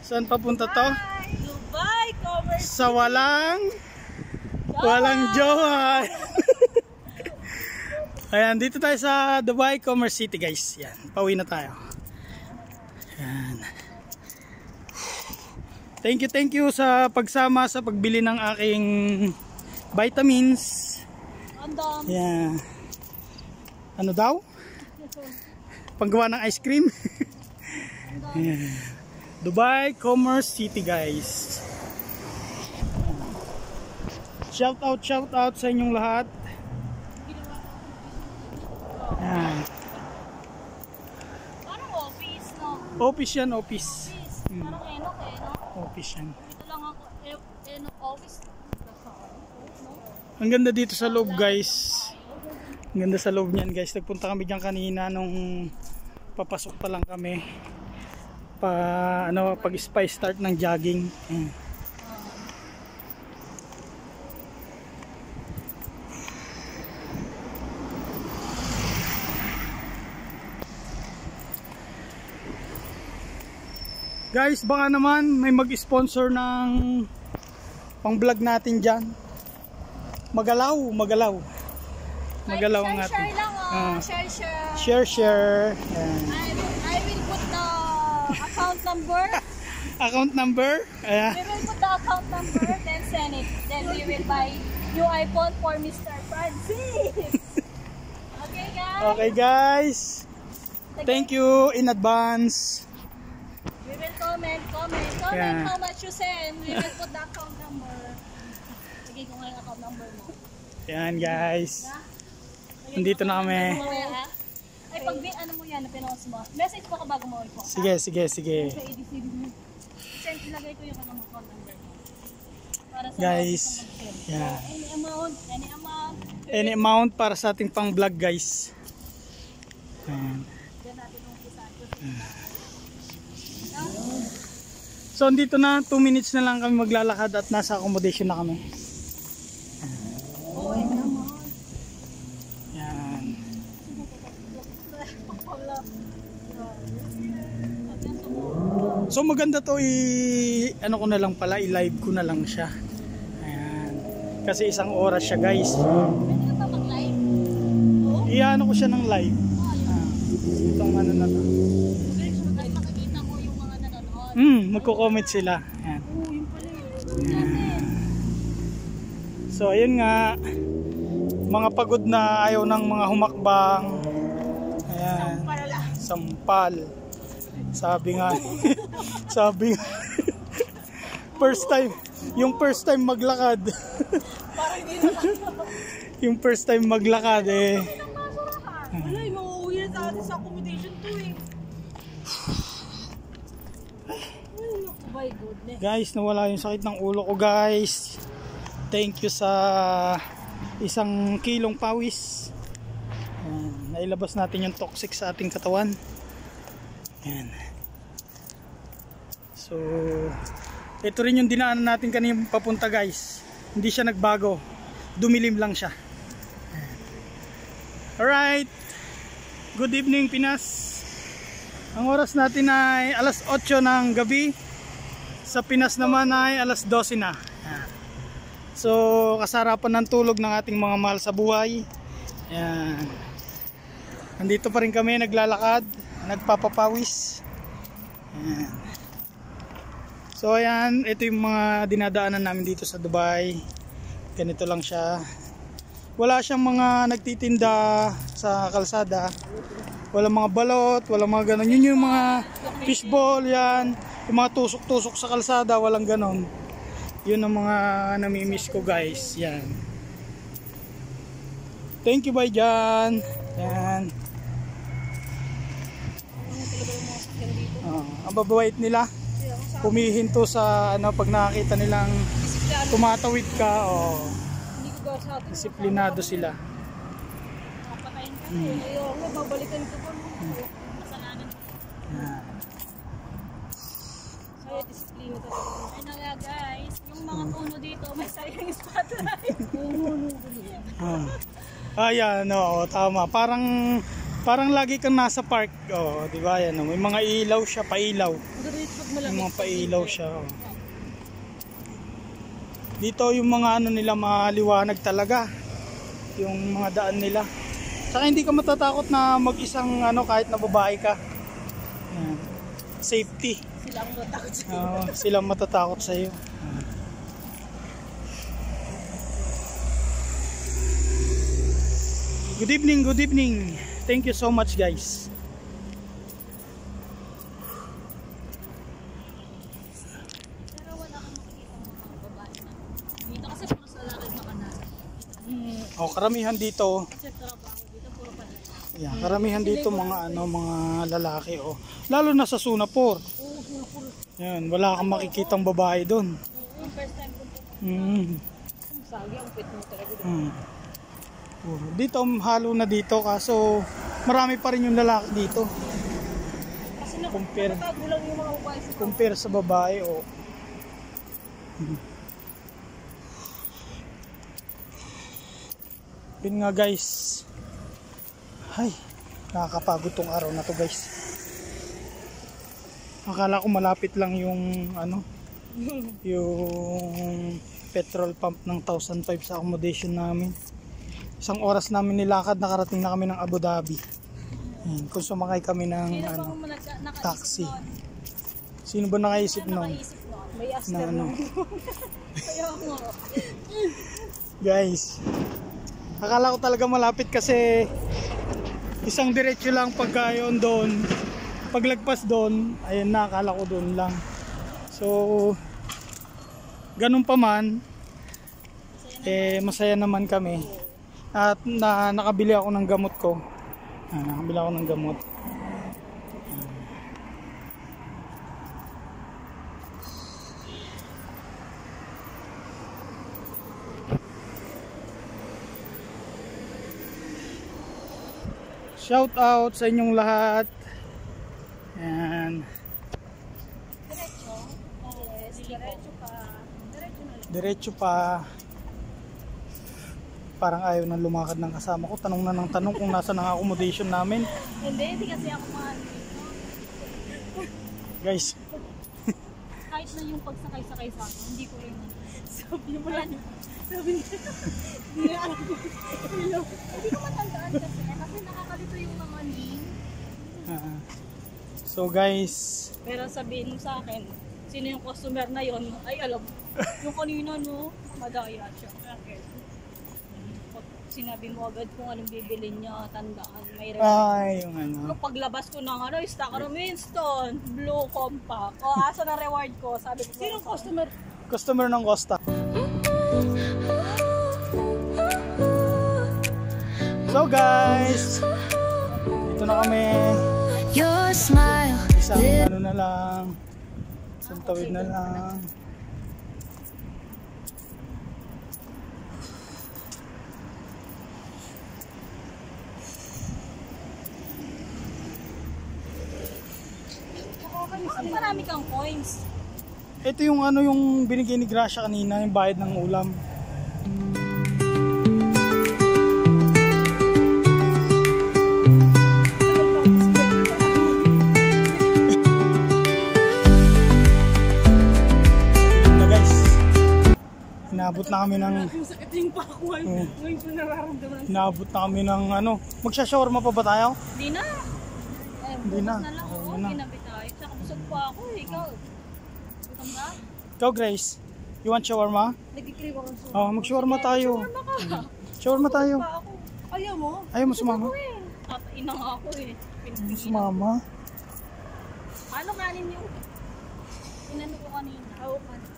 Saan papunta to? Dubai Commerce Sa walang jowa. Ayan, dito tayo sa Dubai Commerce City guys. Yan, pauwi na tayo. Yan. Thank you sa pagsama sa pagbili ng aking vitamins. Ang dami. Yeah. Ano daw? Panggawa ng ice cream. Yeah. Dubai Commerce City guys. Shout out sa inyong lahat. Yan. Parang office, no? Office yan, office. Parang Enok eh, no? Office yan. Dito lang ako, Enok office. Ang ganda dito sa loob guys. Ang ganda sa loob niyan guys. Nagpunta kami diyan kanina nung papasok pa lang kami. Pag spice start ng jogging. Guys, baka naman may mag-sponsor ng pang-vlog natin dyan. Magalaw ang atin. Share lang, Share. Ayan. I will put the account number. Account number? Ayan. We will put the account number, then send it. Then we will buy new iPhone for Mr. Francis. Okay, guys? Okay guys. Thank you in advance. We will comment Yeah. how much you send. We will put the account number. Sige, kung yung account number mo. Yan guys. Nandito na kami. Ay, pag ano mo yan, pinost mo. Message mo ka bago mo ito. Sige. Sa EDCB mo. Send, ilagay ko yung account number mo. Para sa Guys. mga mag-send. Yeah. Any amount. Any amount para sa ating pang vlog guys. Ayan. Diyan natin yung isa. So andito na, 2 minutes na lang kami maglalakad at nasa accommodation na kami. Oo, naman. Yan. So maganda to ano ko na lang pala, i-live ko na lang siya. Ayan. Kasi 1 oras siya guys. Pwede ka pa mag-live? I-ano ko siya ng live. Itong ano na to. At makikita mo yung mga nanonood. Magko-comment sila. Ayan. Oo, yung pala yun. So ayun nga, mga pagod na ayaw ng mga humakbang. Ayan. Sampal. Sabi nga yung first time maglakad. Yung first time maglakad Wala, yung mauuwi na sa atin sa accommodation to eh. Oh my goodness. Guys, nawala yung sakit ng ulo ko guys. Thank you sa 1 kilong pawis. Ayan, nailabas natin yung toxic sa ating katawan. Ayan. So, ito rin yung dinaanan natin kanina papunta guys. Hindi siya nagbago. Dumilim lang siya. Alright. Good evening Pinas. Ang oras natin ay alas 8 ng gabi. Sa Pinas naman ay alas 12 na. Ayan. So, kasarapan ng tulog ng ating mga mahal sa buhay. Ayan. Nandito pa rin kami naglalakad, nagpapapawis. Ayan. So ayan, ito yung mga dinadaanan namin dito sa Dubai. Ganito lang siya. Wala siyang mga nagtitinda sa kalsada. Walang mga balot, walang mga ganon. Yun yung mga fishball yan. Yung mga tusok-tusok sa kalsada, walang ganon. Yun ang mga namimiss ko guys. Yan. Thank you bye dyan. Yan. Ang babawait nila. Pumihinto sa ano pag nakakita nilang tumatawid ka o disiplinado sila. Papatayin ka na eh. Ayoko, babalikan ko pa mo. Kasalanan. Kaya disiplina ka. Ay na nga guys, yung mga puno dito may sariling spotlight. Ayan, no, tama. Parang lagi kang nasa park. Oh, di ba? Yan, may mga ilaw siya, pailaw. May mga pailaw siya. Oh. Dito yung mga ano nila maliwanag talaga. Yung mga daan nila. Saka hindi ka matatakot na mag-isang ano kahit na babae ka. Yan. Safety. Sila ang matakot sa Sila matatakot sa iyo. Good evening, good evening. Thank you so much guys. Pero wala kang makikita mga babae na. Dito kasi puro sa lalaki na kanan. Oh, karamihan dito. Kasi trabaho dito puro pala. Yeah, karamihan dito mga mga lalaki oh. Lalo na sa Sunapur. Yan, wala kang makikitang babae doon. First time ko po. Sagi ang pit mo talaga. Dito halo na dito kaso marami pa rin yung lalaki dito. Kasi Compare. nakatago lang yung mga babae sa Compare sa babae oh. Yun nga guys. Ay, nakakapagod tong araw na to guys. Akala ko malapit lang yung yung petrol pump ng 1,500 sa accommodation namin. Isang oras namin nilakad, nakarating na kami ng Abu Dhabi. Ayan, kung sumakay kami ng taxi. Sino ba nakaisip nun? May aster Na ano? Kaya mo. Guys, akala ko talaga malapit kasi isang diretso lang pagkayon doon. Paglagpas doon, ayun na, akala ko doon lang. So, ganun pa man, masaya naman kami. At nakabili ako ng gamot ko. Nakabili ako ng gamot. Shout out sa inyong lahat. Ayan. Diretso? Yes, diretso pa. Diretso na lang. Diretso pa. Parang ayaw nang lumakad ng kasama ko. Tanong na ng tanong kung nasa ng accommodation namin. Hindi kasi ako mahal. Guys, Kahit na yung pagsakay-sakay sa akin, hindi ko rin. Sabi mo lang. Sabi niya. Hindi na alam ko. Hindi ko matandaan kasi nakakalito yung mga link. so guys, Pero sabihin mo sa akin, sino yung customer na yon? Ay alam, yung kanina no, madaya siya. Okay. Pag sinabi mo agad kung anong bibilin niya, tandaan, may ay yung Nung paglabas ko ng Stacker Winston, Blue Compact. O, asa na reward ko? Sabi ko, sino customer? customer ng Costa. So guys, dito na kami. Your smile, Isang na lang. Isang tawid na lang. Marami kang coins. Ito yung yung binigay ni Gracia kanina, yung bayad ng ulam. Na guys, inabot na kami ng Sakit yung pakuan. Ngayon ko nararamdaman. inabot na kami ng magsha-shawarma pa ba tayo? Hindi na. Hindi na. Na lang, Oo oo, na. ginabi tayo. Tsaka busog pa ako eh. Ikaw. Gutom ka? Ikaw Grace, you want shawarma? Nagkikrib ako sa Oh, mag-shawarma tayo. Shawarma ka. Shawarma tayo. Pa ako. Ayaw mo? Ayaw mo sumama? Tatain na nga ako eh. Sumama. Ano kanin yung inano ko kanina? Oo, kanin.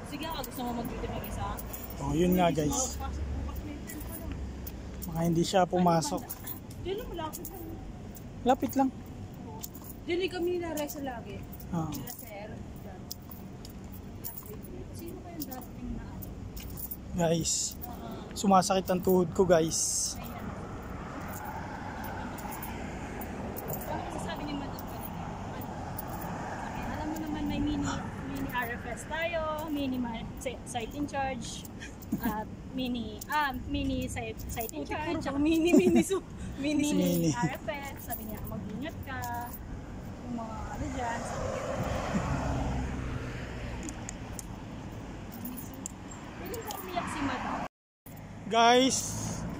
Sige, gusto mo mag-duty mag-isa? Oh, yun nga guys. Baka hindi siya pumasok. Diyan lang, malapit lang. Lapit lang. Diyan kami na-resa lagi. Oh. Sila sir. Sino kayong dating na ano? Guys, sumasakit ang tuhod ko guys. Ano kasi sabi ni Madam kanina? Alam mo naman may mini RFS tayo, mini site in charge, at mini site in charge, at mini RFS. Sabi niya, mag-ingat ka. Yung mga ano dyan, sabi niya. Piling ko umiyak si Madam. Guys,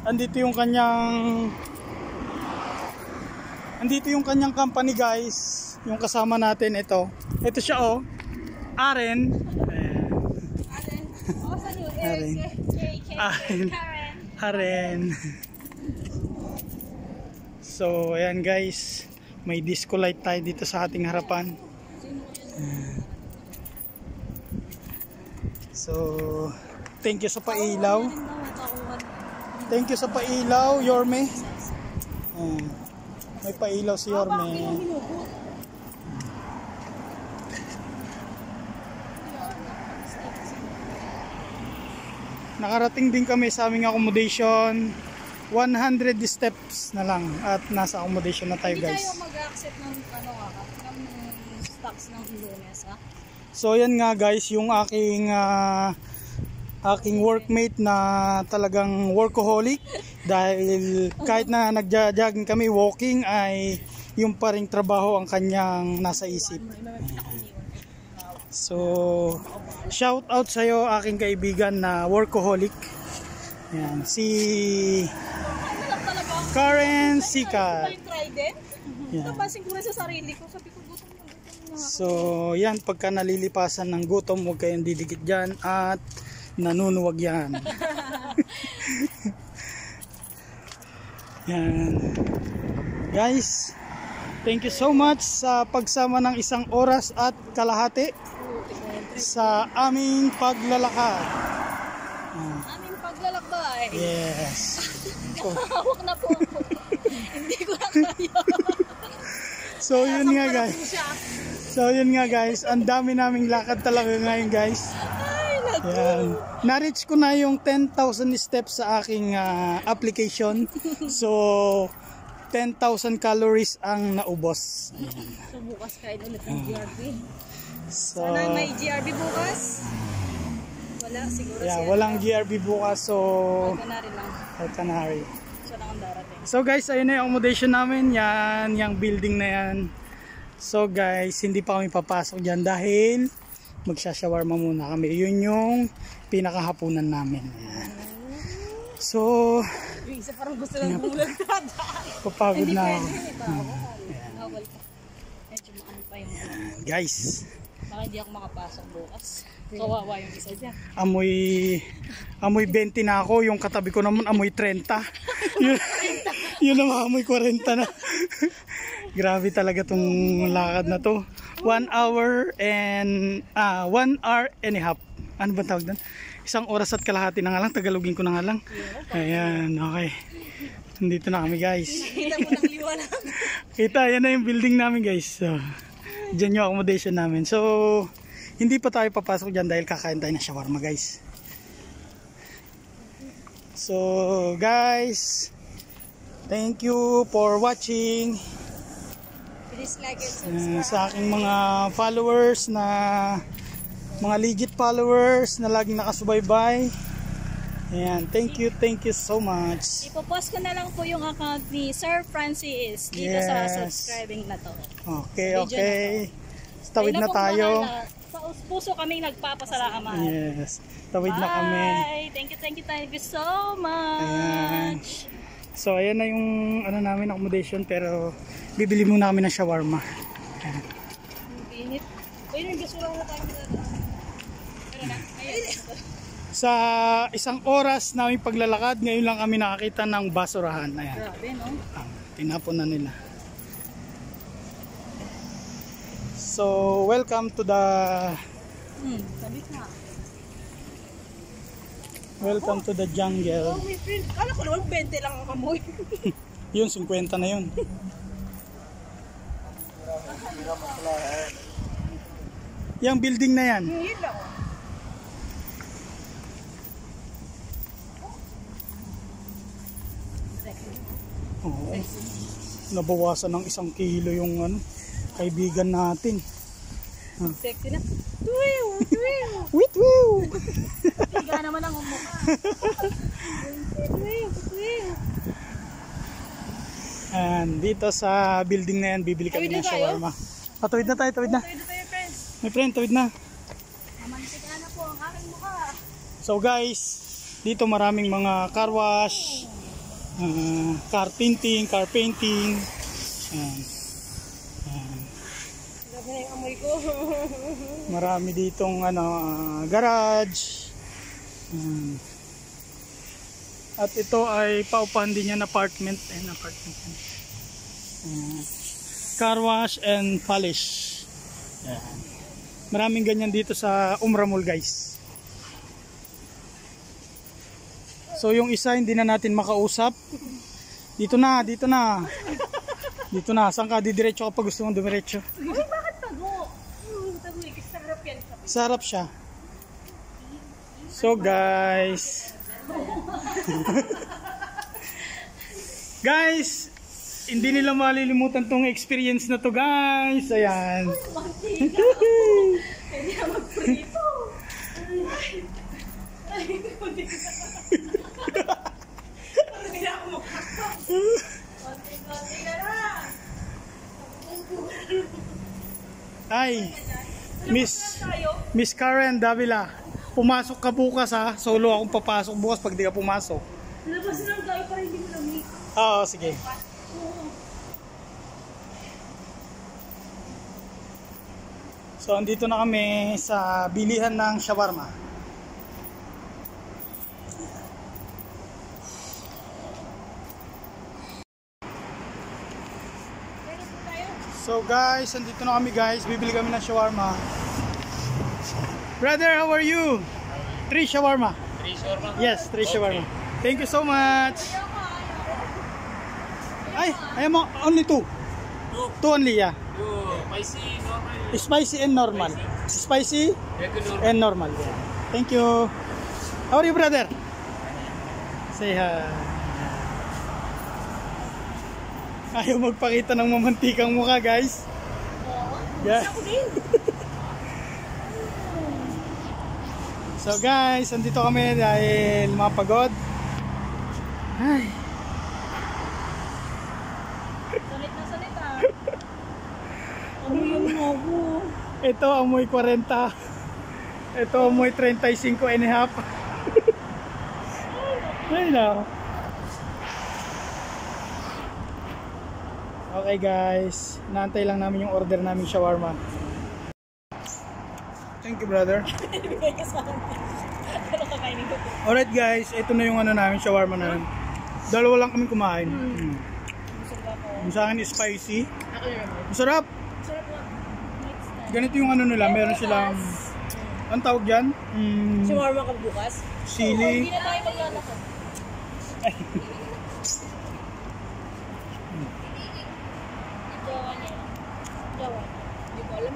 andito yung kanyang company guys. Yung kasama natin ito. Ito siya oh. Aren. Ako sa new Aren. Aren. Karen. Aren. So, ayan guys. May disco light tayo dito sa ating harapan. So, thank you sa pailaw. Thank you sa pailaw, Yorme. May pailaw si Yorme. Nakarating din kami sa aming accommodation. 100 steps na lang at nasa accommodation na tayo, Hindi guys. tayo mag-accept ng ng stocks ng Lunes, ha? So yan nga guys, yung aking workmate na talagang workaholic, dahil kahit na nagja-jogging kami, walking, ay yung pa ring trabaho ang kanyang nasa isip. So shout out sa iyo, aking kaibigan na workaholic. Yan, si Karen Sikat. Try din? Yan. Napansin ko na sa sarili ko. Sabi ko, gutom na. So yan, pagka nalilipasan ng gutom, huwag kayong didikit dyan at nanunuwag yan. Yan guys, thank you so much sa pagsama ng 1 oras at kalahati sa aming paglalakad. Aming paglalakbay. Yes. Hawak na po ako. Hindi ko na kaya. So yun nga guys. So yun nga guys, ang dami naming lakad talaga ngayon guys. Yan. Na-reach ko na yung 10,000 steps sa aking application. So 10,000 calories ang naubos. Ayan. So bukas kain ulit ng GRB. So Sana may GRB bukas. Wala, siguro yeah, siya. walang GRB bukas, so Canary lang. Canary. Siya lang ang darating. So guys, ayun na yung accommodation namin. Yan, yung building na yan. So guys, hindi pa kami papasok dyan dahil magsha-shawarma muna kami. Yun yung pinakahapunan namin. Yan. So Yung isa parang gusto lang bumulagtad. papagod na ako. Bawal pa. Medyo maano pa yung Guys, baka hindi ako makapasok bukas. Kawawa yung isa dyan. amoy 20 na ako. Yung katabi ko naman amoy 30. Yun naman amoy 40 na. Grabe talaga tong lakad na to. 1 hour and 1 hour and a half. Ano ba tawag doon? 1 oras at kalahati na nga lang. Tagalogin ko na nga lang. Ayan, okay. Nandito na kami guys. Kita mo ng liwanag. Kita, yan na yung building namin guys. So, dyan yung accommodation namin. So, hindi pa tayo papasok dyan dahil kakain tayo ng shawarma guys. So guys, thank you for watching. Please like and subscribe. Sa aking mga followers na mga legit followers na laging nakasubaybay. Ayan, thank you so much. Ipopost ko na lang po yung account ni Sir Francis dito sa subscribing na to. Okay. Tawid na tayo. Sa puso kaming nagpapasalamat. Yes, tawid na kami. Bye! Thank you so much. Ayan. So ayan na yung ano namin, accommodation, pero bibili muna kami ng shawarma. Ayan. Init. Uy, may basura na tayo. Pero na, ayun. Sa 1 oras namin paglalakad, ngayon lang kami nakakita ng basurahan. Ayan. Grabe, no? Tinapon na nila. So, welcome to the Sabi ka. welcome to the jungle. Oh, my friend. Kala ko naman 20 lang ang kamoy. Yun, 50 na yun. Yung building na yan. Yun lang. Oo. Nabawasan ng 1 kilo yung ano, kaibigan natin. Sexy na. Tuwiw! Tuwiw! Wait, woo! Tiga naman ang umukha. Tuwiw! Tuwiw! And dito sa building na yan, bibili kami ng shawarma. Tawid na tayo, tawid na. Pwede tayo, friends. My friend, tawid na. Mamantika na po ang aking mukha. So guys, dito maraming mga car wash, car tinting, car painting. Ayan. Ayan. Grabe na yung amoy ko. Marami ditong garage. At ito ay paupahan din yan apartment. Ayan, apartment. Car wash and polish. Ayan. Maraming ganyan dito sa Umramol guys. So yung isa hindi na natin makausap. Dito na. Dito na. Saan ka? Didiretso ka pag gusto mong dumiretso. Uy, bakit tago? Tago eh, kasi sarap yan. Sarap siya. So guys. Guys, hindi nila malilimutan tong experience na to guys. Ayan. Pwede na magprito. Hindi na ako makakap. Konti-konti na lang. Ay, Miss Karen Davila, pumasok ka bukas ha. Solo akong papasok bukas pag di ka pumasok. Labas lang tayo para hindi mo lamig. Oo, sige. So, andito na kami sa bilihan ng shawarma. So guys, andito na kami guys. Bibili kami ng shawarma. Brother, how are you? 3 shawarma. 3 shawarma? Yes, 3 shawarma. Thank you so much. Ay, ayaw mo, only 2. 2 only, yeah. Spicy, normal. Spicy and normal. Spicy Regular. and normal. Yeah. Thank you. How are you, brother? Say hi. Ayaw magpakita ng mamantikang mukha, guys. Yeah. So guys, andito kami dahil mapagod. Ay. Salit na salit ah. Amoy yung mogo. Ito amoy 40. Ito amoy 35 and a half. Ay na. Okay guys, naantay lang namin yung order namin shawarma. Thank you brother. Ibigay ka sa akin. Ano kakainin ko? Alright guys, ito na yung ano namin, shawarma namin. Dalawa lang kami kumain. Yung sa akin is spicy. Masarap. Sarap lang. Next time. Ganito yung ano nila, meron silang, anong tawag dyan? Shawarma ka bukas? Sili. Hindi na tayo maglalakad. Jawa niya. Jawa. Hindi ko alam.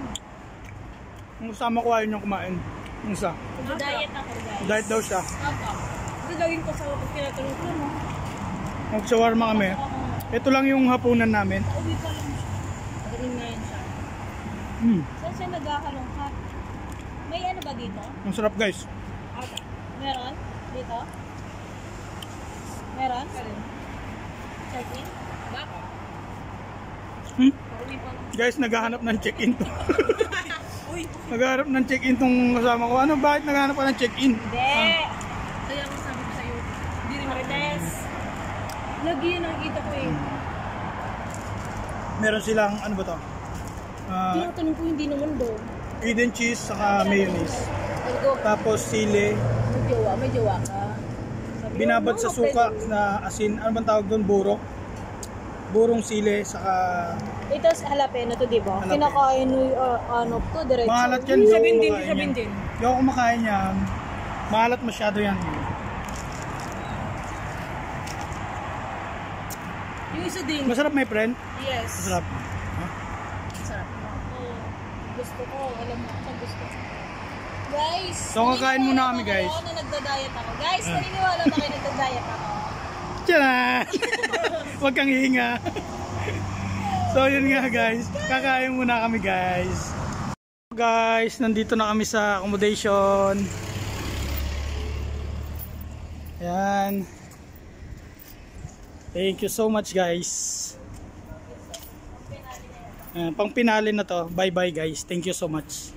Yung kasama ko ayaw niyang kumain. Yung isa. Diet ako guys. Diet daw siya. Ito laging ko sa kapag tinatanong ko mo. Mag-shawarma kami. Ito lang yung hapunan namin. Uwi pa lang siya. Magaling na yan siya. Saan siya nagkakalungkat? May ano ba dito? Ang sarap guys. Meron? Dito? Meron? Check-in? Baka? Uwi pa lang. Guys, naghahanap ng check-in to. Uy! Naghahanap ng check-in tong kasama ko. Ano, bakit naghahanap ka ng check-in? Hindi! Kaya ako sabi ko sa'yo, hindi rin Marites. Lagi yun ang kita ko eh. Meron silang, ano ba to? Tinatanong ko hindi naman daw. Eden cheese, saka mayonnaise. Tapos sili. May jowa ka. Sabi, Binabad sa suka na asin. Ano bang tawag doon? Burok. Burong sili, saka ito jalapeno to, di ba? Jalapeno. Kinakain mo ano to, diretso. mahalat yan. Di ako Sabin kumakain yan. din. Di ako kumakain yan. Mahalat masyado yan. Yung isa din. Masarap my friend. Yes. Masarap. Masarap. Oo. Gusto ko. Alam mo, sa gusto ko. Guys. So, kakain muna kami, guys. Ako na nagda-diet ako. Guys, naniniwala ba kayo nagda-diet ako? Tiyan! Huwag kang hihinga. So yun nga guys, kakain muna kami guys. Guys, nandito na kami sa accommodation. Ayan. Thank you so much guys. Pang pinali na to. Bye bye guys. Thank you so much.